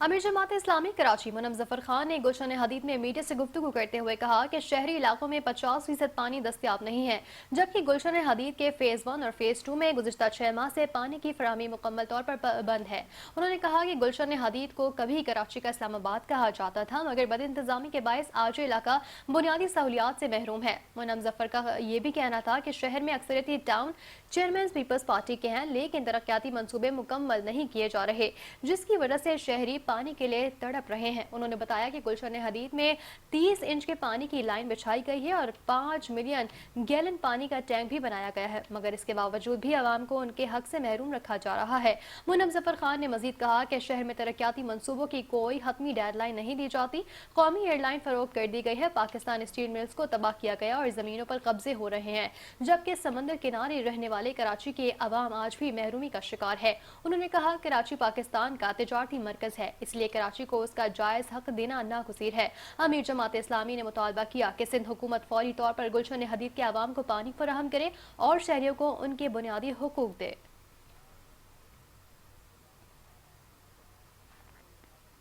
अमीर जमात इस्लामी कराची मुनम जफर खान ने गुलशन हदीद में मीडिया से गुफ्तगू करते हुए कहा कि शहरी इलाकों में 50% पानी दस्तियाब नहीं है, जबकि गुलशन हदीद के फेज 1 और फेज 2 में गुज़िश्ता 6 माह से पानी की फराहमी मुकम्मल तौर पर बंद है। उन्होंने कहा कि गुलशन हदीद को कभी कराची का इस्लामाबाद कहा जाता था, मगर बद इंतजामी के बायस आज ये इलाका बुनियादी सहूलियात से महरूम है। मुनम जफर का ये भी कहना था कि शहर में अक्सरियती टाउन चेयरमैन पीपल्स पार्टी के हैं, लेकिन तरक्याती मंसूबे मुकम्मल नहीं किए जा रहे, जिसकी वजह से शहरी पानी के लिए तड़प रहे हैं। उन्होंने बताया कि गुलशन हदीद में 30 इंच के पानी की लाइन बिछाई गई है और 5 मिलियन गैलन पानी का टैंक भी बनाया गया है, मगर इसके बावजूद भी आवाम को उनके हक से महरूम रखा जा रहा है। मुनम जफर खान ने मजीद कहा कि शहर में तरक्याती मंसूबों की कोई हतमी डेडलाइन नहीं दी जाती। कौमी एयरलाइन फरोख्त कर दी गई है, पाकिस्तान स्टील मिल्स को तबाह किया गया और जमीनों पर कब्जे हो रहे हैं, जबकि समंदर किनारे रहने वाले कराची के अवाम आज भी महरूमी का शिकार है। उन्होंने कहा कराची पाकिस्तान का तिजारती मरकज है, इसलिए कराची को उसका जायज हक देना नागुज़ीर है। अमीर जमात इस्लामी ने मुतालबा किया कि सिंध हुकूमत फौरी तौर पर गुलशन हदीद के अवाम को पानी फराहम करे और शहरियों को उनके बुनियादी हुकूक दे।